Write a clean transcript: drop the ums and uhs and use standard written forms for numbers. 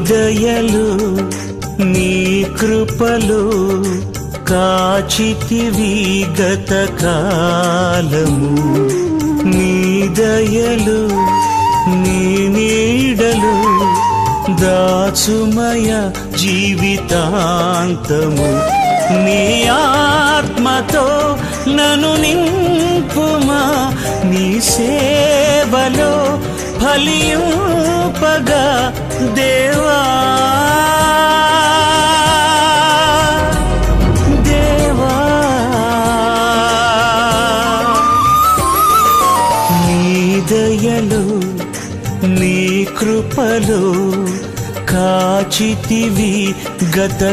దయలు నీ కృపలు కాచితివి గతకాలము. నీ దయలు నీ నీడలు దాచుమయ జీవితాంతము. నీ ఆత్మతో నన్ను నింపుమా, నీ సేవలో ఫలింపగా దేవా. దేవా నీ దయలు నీ కృపలు కాచితివి గత